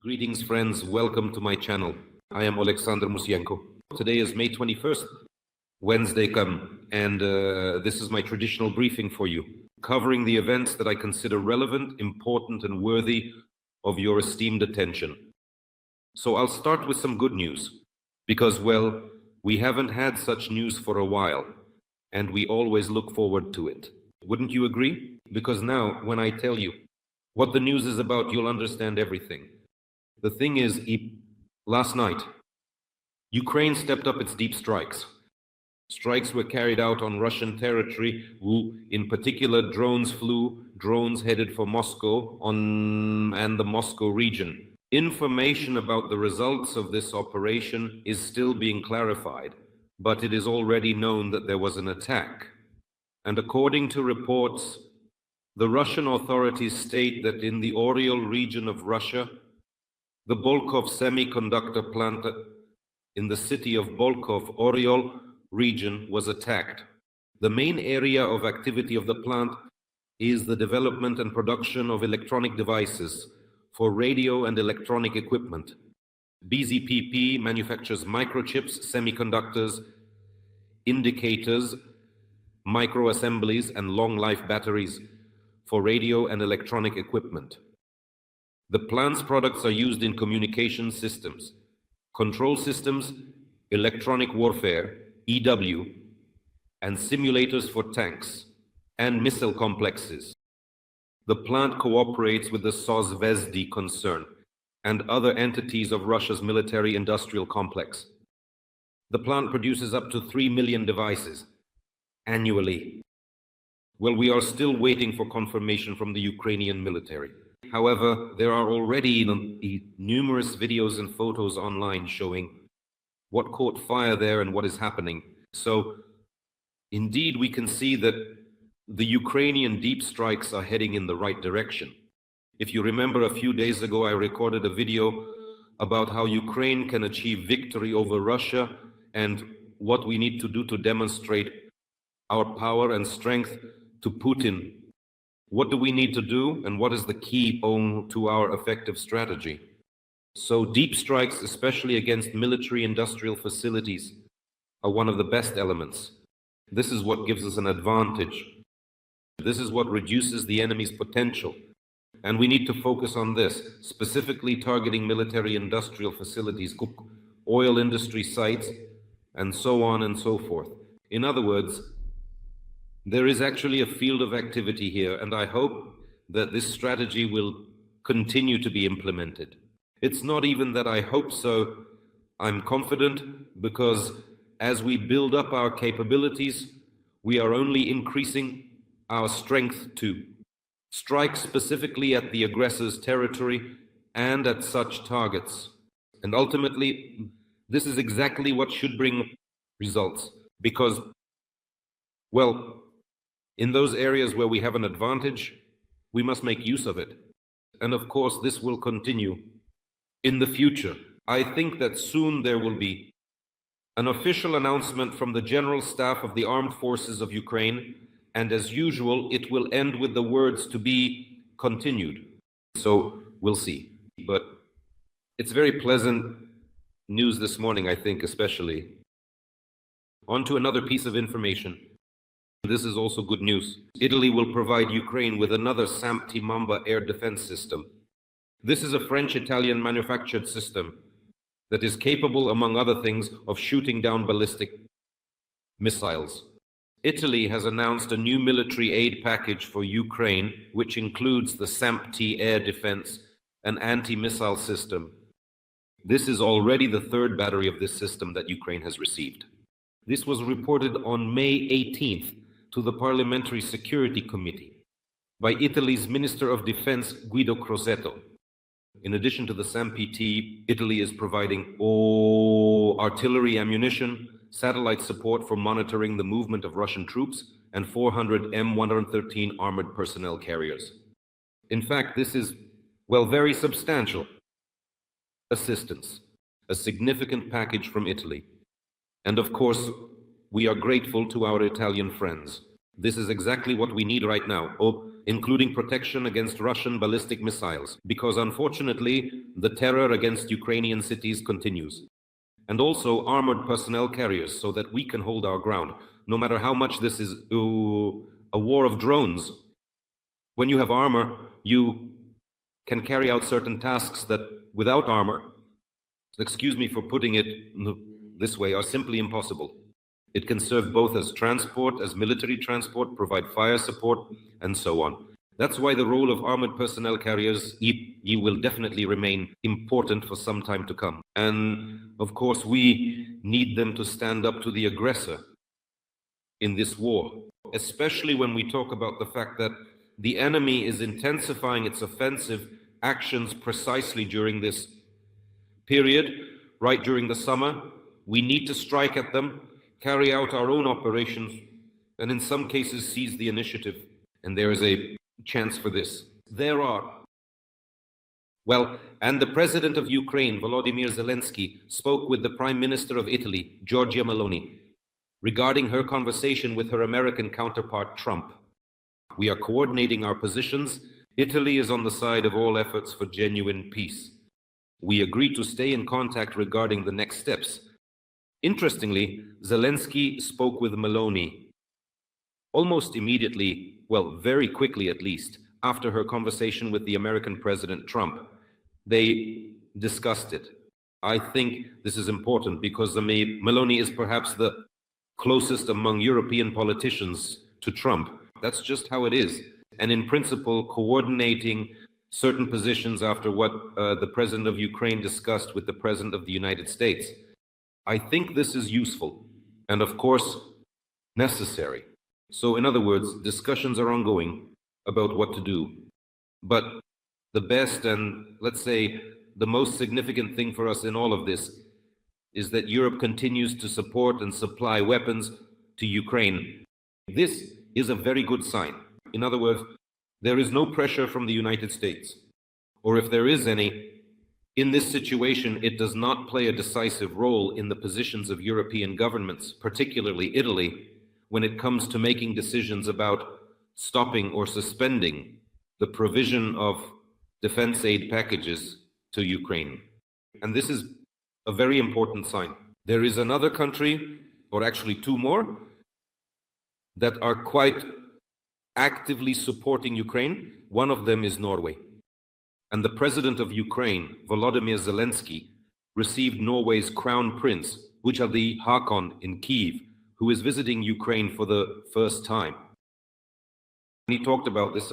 Greetings, friends. Welcome to my channel. I am Alexander Musienko. Today is May 21st, Wednesday come, and this is my traditional briefing for you, covering the events that I consider relevant, important, and worthy of your esteemed attention. So I'll start with some good news, because, well, we haven't had such news for a while, and we always look forward to it. Wouldn't you agree? Because now, when I tell you what the news is about, you'll understand everything. The thing is, last night, Ukraine stepped up its deep strikes. Strikes were carried out on Russian territory. In particular, drones headed for Moscow and the Moscow region. Information about the results of this operation is still being clarified, but it is already known that there was an attack. And according to reports, the Russian authorities state that in the Oryol region of Russia, the Bolkov semiconductor plant in the city of Bolkov, Oryol region, was attacked. The main area of activity of the plant is the development and production of electronic devices for radio and electronic equipment. BZPP manufactures microchips, semiconductors, indicators, microassemblies, and long-life batteries for radio and electronic equipment. The plant's products are used in communication systems, control systems, electronic warfare, EW, and simulators for tanks and missile complexes. The plant cooperates with the Sozvezdy concern and other entities of Russia's military-industrial complex. The plant produces up to 3 million devices annually. Well, we are still waiting for confirmation from the Ukrainian military. However, there are already numerous videos and photos online showing what caught fire there and what is happening. So, indeed, we can see that the Ukrainian deep strikes are heading in the right direction. If you remember, a few days ago, I recorded a video about how Ukraine can achieve victory over Russia and what we need to do to demonstrate our power and strength to Putin. What do we need to do, and what is the key to our effective strategy? So deep strikes, especially against military-industrial facilities, are one of the best elements. This is what gives us an advantage. This is what reduces the enemy's potential. And we need to focus on this, specifically targeting military-industrial facilities, oil industry sites, and so on and so forth. In other words, there is actually a field of activity here, and I hope that this strategy will continue to be implemented. It's not even that I hope so, I'm confident, because as we build up our capabilities, we are only increasing our strength to strike specifically at the aggressor's territory and at such targets. And ultimately, this is exactly what should bring results, because, well, in those areas where we have an advantage, we must make use of it. And of course, this will continue in the future. I think that soon there will be an official announcement from the General Staff of the Armed Forces of Ukraine, and as usual, it will end with the words "to be continued." So we'll see. But it's very pleasant news this morning, I think, especially. On to another piece of information. This is also good news. Italy will provide Ukraine with another SAMP-T Mamba air defense system. This is a French-Italian manufactured system that is capable, among other things, of shooting down ballistic missiles. Italy has announced a new military aid package for Ukraine, which includes the SAMP-T air defense and anti-missile system. This is already the third battery of this system that Ukraine has received. This was reported on May 18th to the Parliamentary Security Committee by Italy's Minister of Defense, Guido Crosetto. In addition to the SAMP-T, Italy is providing artillery ammunition, satellite support for monitoring the movement of Russian troops, and 400 M113 armored personnel carriers. In fact, this is, well, very substantial assistance, a significant package from Italy. And of course, we are grateful to our Italian friends. This is exactly what we need right now. including protection against Russian ballistic missiles, because unfortunately, the terror against Ukrainian cities continues. And also armored personnel carriers so that we can hold our ground, no matter how much this is a war of drones. When you have armor, you can carry out certain tasks that without armor, excuse me for putting it this way, are simply impossible. It can serve both as transport, as military transport, provide fire support, and so on. That's why the role of armored personnel carriers will definitely remain important for some time to come. And of course, we need them to stand up to the aggressor in this war, especially when we talk about the fact that the enemy is intensifying its offensive actions precisely during this period, right during the summer. We need to strike at them, carry out our own operations, and in some cases seize the initiative. And there is a chance for this. And the president of Ukraine, Volodymyr Zelensky, spoke with the Prime Minister of Italy, Giorgia Meloni, regarding her conversation with her American counterpart, Trump. We are coordinating our positions. Italy is on the side of all efforts for genuine peace. We agree to stay in contact regarding the next steps. Interestingly, Zelensky spoke with Meloni almost immediately, well, very quickly at least, after her conversation with the American President Trump. They discussed it. I think this is important because Meloni is perhaps the closest among European politicians to Trump. That's just how it is. And in principle, coordinating certain positions after what the President of Ukraine discussed with the President of the United States, I think this is useful and, of course, necessary. So, in other words, discussions are ongoing about what to do. But the best and, let's say, the most significant thing for us in all of this is that Europe continues to support and supply weapons to Ukraine. This is a very good sign. In other words, there is no pressure from the United States, or if there is any, in this situation, it does not play a decisive role in the positions of European governments, particularly Italy, when it comes to making decisions about stopping or suspending the provision of defense aid packages to Ukraine. And this is a very important sign. There is another country, or actually two more, that are quite actively supporting Ukraine. One of them is Norway. And the president of Ukraine, Volodymyr Zelenskiy, received Norway's crown prince, Bujadi Hakon, in Kyiv, who is visiting Ukraine for the first time. He talked about this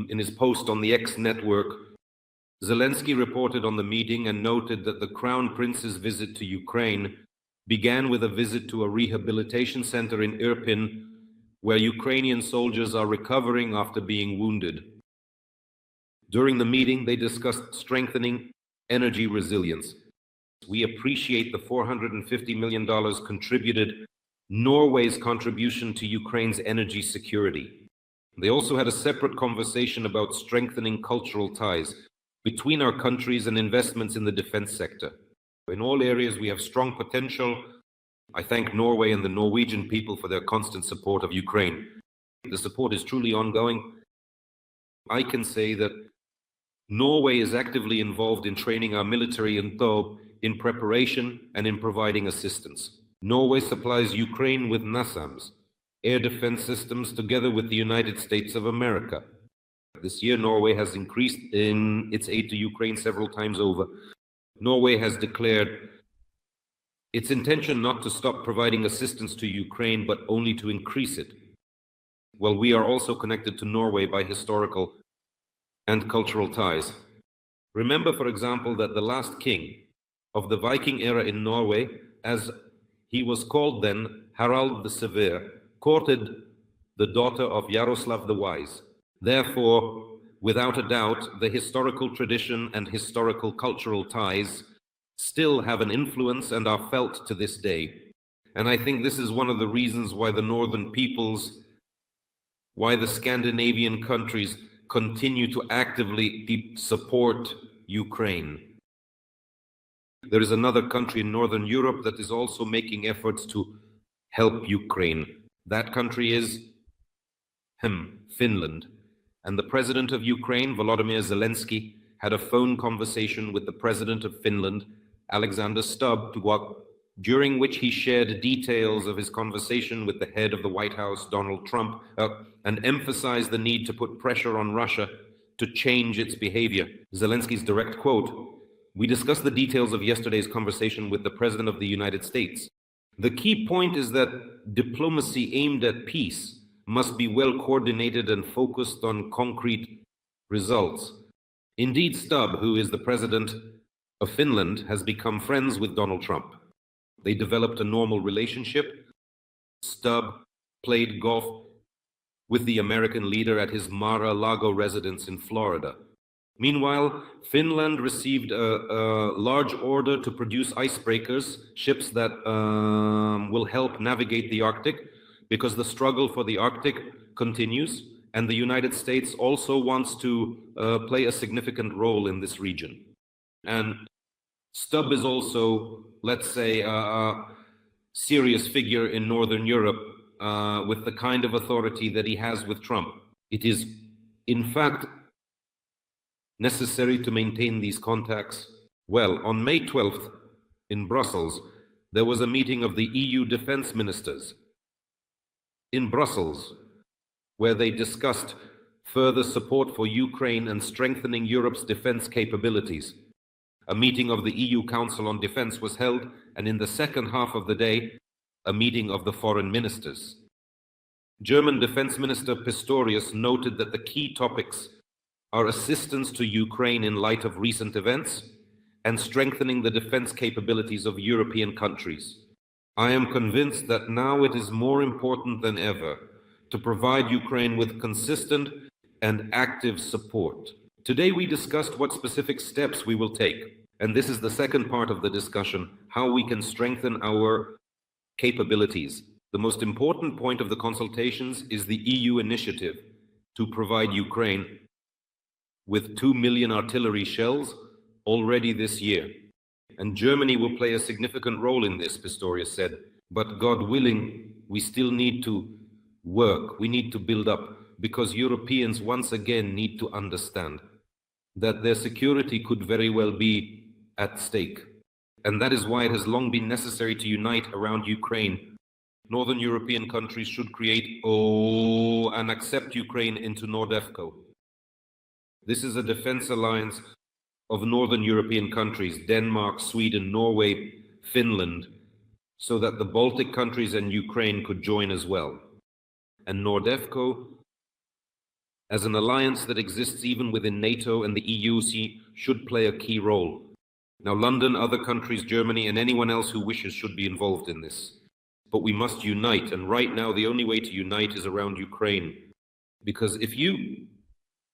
in his post on the X network. Zelensky reported on the meeting and noted that the crown prince's visit to Ukraine began with a visit to a rehabilitation center in Irpin, where Ukrainian soldiers are recovering after being wounded. During the meeting, they discussed strengthening energy resilience. We appreciate the $450 million contributed Norway's contribution to Ukraine's energy security. They also had a separate conversation about strengthening cultural ties between our countries and investments in the defense sector. In all areas, we have strong potential. I thank Norway and the Norwegian people for their constant support of Ukraine. The support is truly ongoing. I can say that Norway is actively involved in training our military in preparation and in providing assistance. Norway supplies Ukraine with NASAMS, air defense systems, together with the United States of America. This year, Norway has increased in its aid to Ukraine several times over. Norway has declared its intention not to stop providing assistance to Ukraine, but only to increase it. Well, we are also connected to Norway by historical and cultural ties. Remember, for example, that the last king of the Viking era in Norway, as he was called then, Harald the Severe, courted the daughter of Yaroslav the Wise. Therefore, without a doubt, the historical tradition and historical cultural ties still have an influence and are felt to this day. And I think this is one of the reasons why the northern peoples, why the Scandinavian countries continue to actively support Ukraine. There is another country in Northern Europe that is also making efforts to help Ukraine. That country is Finland, and the president of Ukraine, Volodymyr Zelensky, had a phone conversation with the president of Finland, Alexander Stubb, during which he shared details of his conversation with the head of the White House, Donald Trump, and emphasized the need to put pressure on Russia to change its behavior. Zelensky's direct quote, "We discussed the details of yesterday's conversation with the President of the United States. The key point is that diplomacy aimed at peace must be well coordinated and focused on concrete results." Indeed, Stubb, who is the president of Finland, has become friends with Donald Trump. They developed a normal relationship. Stubb played golf with the American leader at his Mar-a-Lago residence in Florida. Meanwhile, Finland received a large order to produce icebreakers, ships that will help navigate the Arctic, because the struggle for the Arctic continues, and the United States also wants to play a significant role in this region. And Stubb is also, let's say, a serious figure in Northern Europe with the kind of authority that he has with Trump. It is, in fact, necessary to maintain these contacts. Well, on May 12th in Brussels, there was a meeting of the EU defense ministers in Brussels, where they discussed further support for Ukraine and strengthening Europe's defense capabilities. A meeting of the EU Council on Defense was held, and in the second half of the day, a meeting of the foreign ministers. German Defense Minister Pistorius noted that the key topics are assistance to Ukraine in light of recent events and strengthening the defense capabilities of European countries. I am convinced that now it is more important than ever to provide Ukraine with consistent and active support. Today we discussed what specific steps we will take, and this is the second part of the discussion, how we can strengthen our capabilities. The most important point of the consultations is the EU initiative to provide Ukraine with 2 million artillery shells already this year. And Germany will play a significant role in this, Pistorius said. But God willing, we still need to work, we need to build up, because Europeans once again need to understand that their security could very well be at stake. And that is why it has long been necessary to unite around Ukraine. Northern European countries should create and accept Ukraine into NORDEFCO. This is a defense alliance of Northern European countries, Denmark, Sweden, Norway, Finland, so that the Baltic countries and Ukraine could join as well. And NORDEFCO, as an alliance that exists even within NATO and the EU, should play a key role. Now, London, other countries, Germany, and anyone else who wishes should be involved in this. But we must unite, and right now the only way to unite is around Ukraine. Because if you,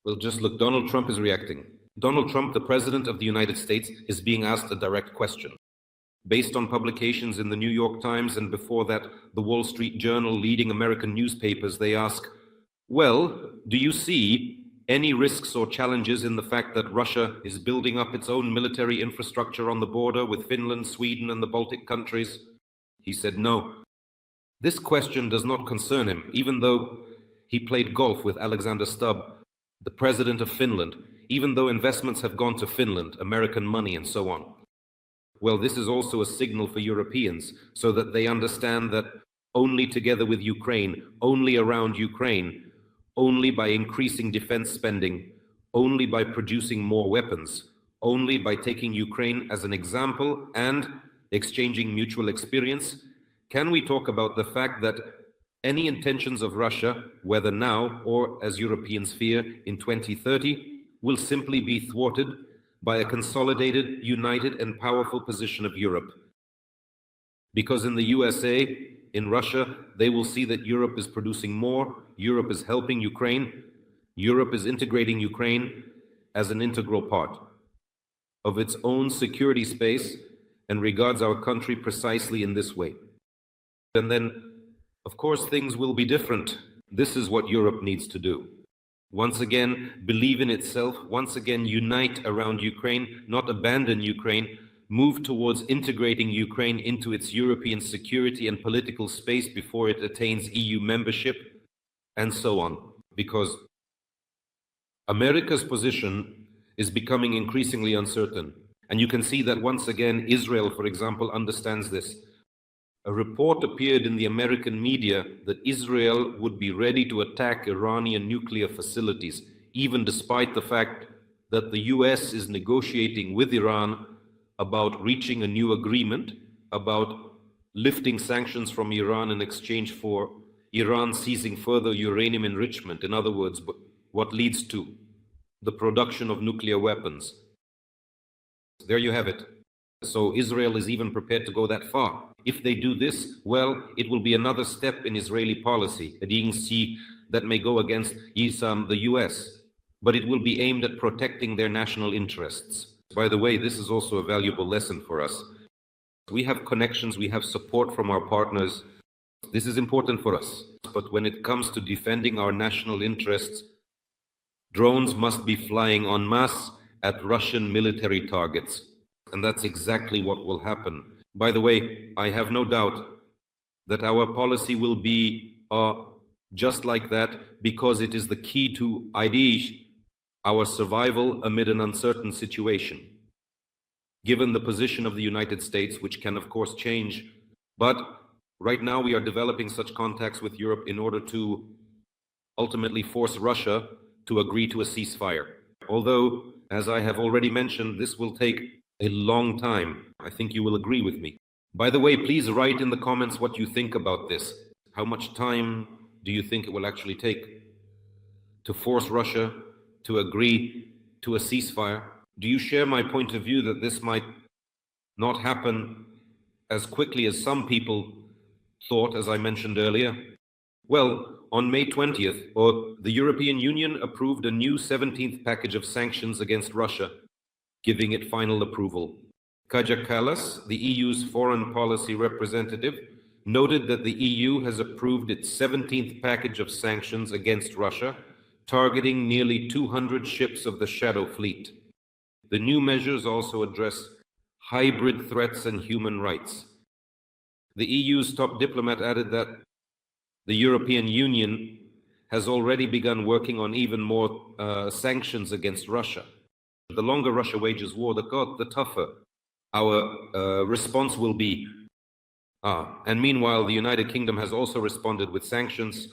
well, just look, Donald Trump is reacting. Donald Trump, the President of the United States, is being asked a direct question. Based on publications in the New York Times and before that, the Wall Street Journal, leading American newspapers, they ask, well, do you see any risks or challenges in the fact that Russia is building up its own military infrastructure on the border with Finland, Sweden, and the Baltic countries? He said no. This question does not concern him, even though he played golf with Alexander Stubb, the president of Finland, even though investments have gone to Finland, American money, and so on. Well, this is also a signal for Europeans, so that they understand that only together with Ukraine, only around Ukraine, only by increasing defense spending, only by producing more weapons, only by taking Ukraine as an example and exchanging mutual experience, can we talk about the fact that any intentions of Russia, whether now or, as Europeans fear, in 2030, will simply be thwarted by a consolidated, united, and powerful position of Europe. Because in the USA, in Russia, they will see that Europe is producing more, Europe is helping Ukraine, Europe is integrating Ukraine as an integral part of its own security space and regards our country precisely in this way. And then, of course, things will be different. This is what Europe needs to do. Once again, believe in itself, once again, unite around Ukraine, not abandon Ukraine, move towards integrating Ukraine into its European security and political space before it attains EU membership, and so on. because America's position is becoming increasingly uncertain. And you can see that once again, Israel, for example, understands this. A report appeared in the American media that Israel would be ready to attack Iranian nuclear facilities, even despite the fact that the US is negotiating with Iran about reaching a new agreement, about lifting sanctions from Iran in exchange for Iran ceasing further uranium enrichment. In other words, what leads to the production of nuclear weapons. There you have it. So Israel is even prepared to go that far. If they do this, well, it will be another step in Israeli policy, that may go against the US, but it will be aimed at protecting their national interests. By the way, this is also a valuable lesson for us. We have connections, we have support from our partners. This is important for us. But when it comes to defending our national interests, drones must be flying en masse at Russian military targets. And that's exactly what will happen. By the way, I have no doubt that our policy will be just like that, because it is the key to our survival amid an uncertain situation. Given the position of the United States, which can of course change, but right now we are developing such contacts with Europe in order to ultimately force Russia to agree to a ceasefire. Although, as I have already mentioned, this will take a long time. I think you will agree with me. By the way, please write in the comments what you think about this. How much time do you think it will actually take to force Russia to agree to a ceasefire? Do you share my point of view that this might not happen as quickly as some people thought, as I mentioned earlier? Well, on May 20th, the European Union approved a new 17th package of sanctions against Russia, giving it final approval. Kaja Kallas, the EU's foreign policy representative, noted that the EU has approved its 17th package of sanctions against Russia, targeting nearly 200 ships of the Shadow Fleet. The new measures also address hybrid threats and human rights. The EU's top diplomat added that the European Union has already begun working on even more sanctions against Russia. The longer Russia wages war, the tougher our response will be. And meanwhile, the United Kingdom has also responded with sanctions.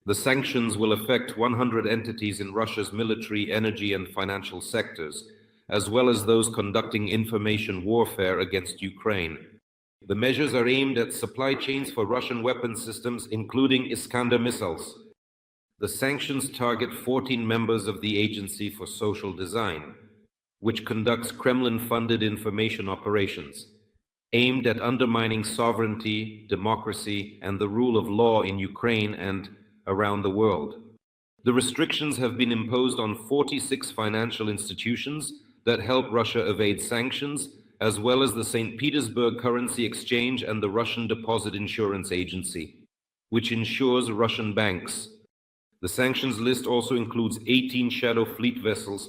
The sanctions will affect 100 entities in Russia's military, energy, and financial sectors, as well as those conducting information warfare against Ukraine. The measures are aimed at supply chains for Russian weapon systems, including Iskander missiles. The sanctions target 14 members of the Agency for Social Design, which conducts Kremlin-funded information operations, aimed at undermining sovereignty, democracy, and the rule of law in Ukraine and around the world. The restrictions have been imposed on 46 financial institutions that help Russia evade sanctions, as well as the St. Petersburg Currency Exchange and the Russian Deposit Insurance Agency, which insures Russian banks. The sanctions list also includes 18 Shadow Fleet vessels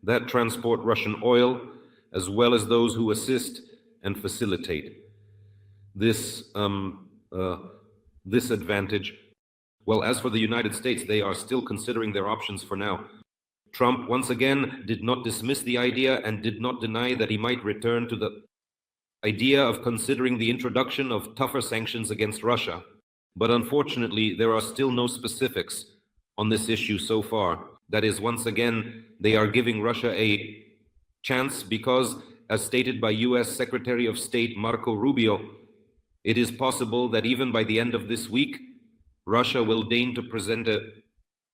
that transport Russian oil, as well as those who assist and facilitate this advantage. Well, as for the United States, they are still considering their options for now. Trump, once again, did not dismiss the idea and did not deny that he might return to the idea of considering the introduction of tougher sanctions against Russia. But unfortunately, there are still no specifics on this issue so far. That is, once again, they are giving Russia a chance because, as stated by US Secretary of State Marco Rubio, it is possible that even by the end of this week, Russia will deign to present a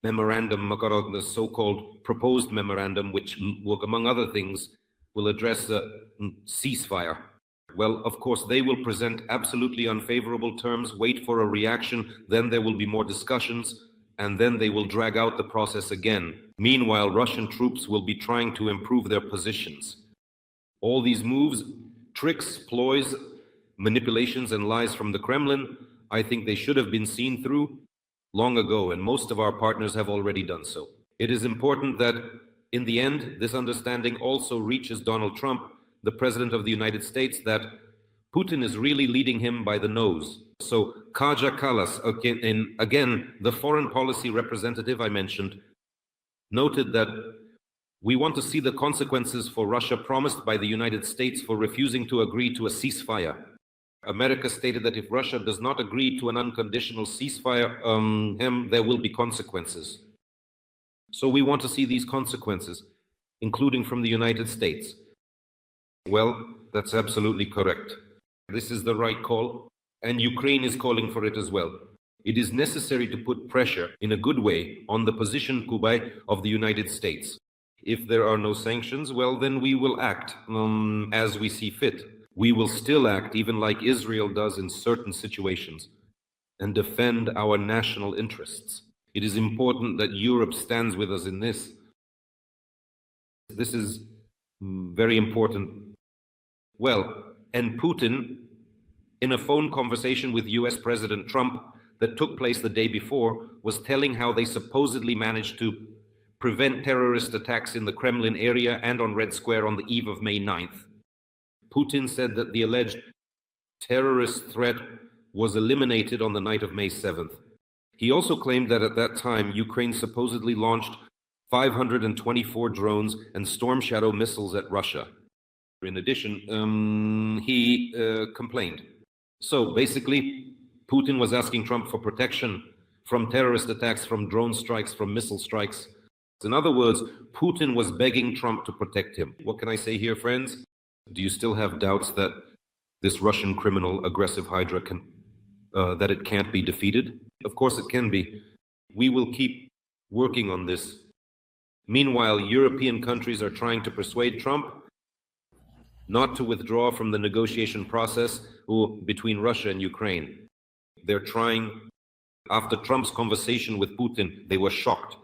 memorandum, the so-called proposed memorandum, which, among other things, will address the ceasefire. Well, of course, they will present absolutely unfavorable terms, wait for a reaction, then there will be more discussions, and then they will drag out the process again. Meanwhile, Russian troops will be trying to improve their positions. All these moves, tricks, ploys, manipulations, and lies from the Kremlin, I think they should have been seen through long ago, and most of our partners have already done so. It is important that, in the end, this understanding also reaches Donald Trump, the President of the United States, that Putin is really leading him by the nose. So Kaja Kallas, again, the foreign policy representative I mentioned, noted that we want to see the consequences for Russia promised by the United States for refusing to agree to a ceasefire. America stated that if Russia does not agree to an unconditional ceasefire, there will be consequences. So we want to see these consequences, including from the United States. Well, that's absolutely correct. This is the right call, and Ukraine is calling for it as well. It is necessary to put pressure in a good way on the position, Kubai, of the United States. If there are no sanctions, well, then we will act as we see fit. We will still act, even like Israel does in certain situations, and defend our national interests. It is important that Europe stands with us in this. This is very important. Well, and Putin, in a phone conversation with US President Trump that took place the day before, was telling how they supposedly managed to prevent terrorist attacks in the Kremlin area and on Red Square on the eve of May 9th. Putin said that the alleged terrorist threat was eliminated on the night of May 7th. He also claimed that at that time, Ukraine supposedly launched 524 drones and Storm Shadow missiles at Russia. In addition, he complained. So basically, Putin was asking Trump for protection from terrorist attacks, from drone strikes, from missile strikes. In other words, Putin was begging Trump to protect him. What can I say here, friends? Do you still have doubts that this Russian criminal aggressive hydra that it can't be defeated? Of course it can be. We will keep working on this. Meanwhile, European countries are trying to persuade Trump not to withdraw from the negotiation process between Russia and Ukraine. They're trying, after Trump's conversation with Putin, they were shocked.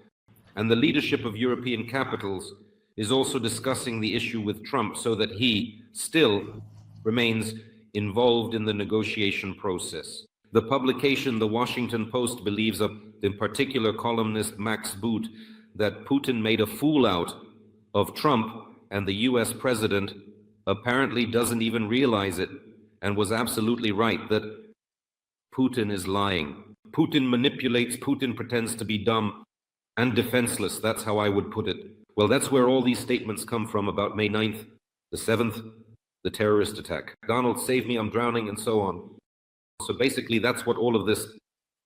And the leadership of European capitals is also discussing the issue with Trump so that he still remains involved in the negotiation process. The publication, The Washington Post, believes, in particular columnist Max Boot, that Putin made a fool out of Trump, and the US president apparently doesn't even realize it and was absolutely right that Putin is lying. Putin manipulates, Putin pretends to be dumb and defenseless. That's how I would put it. Well, that's where all these statements come from about May 9th, the 7th, the terrorist attack. Donald, save me, I'm drowning, and so on. So basically, that's what all of this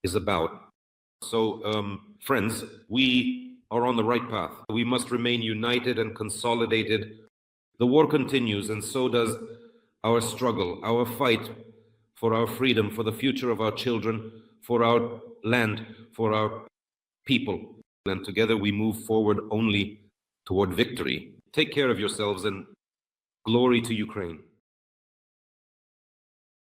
is about. So, friends, we are on the right path. We must remain united and consolidated. The war continues, and so does our struggle, our fight for our freedom, for the future of our children, for our land, for our people. And together we move forward only toward victory. Take care of yourselves, and glory to Ukraine.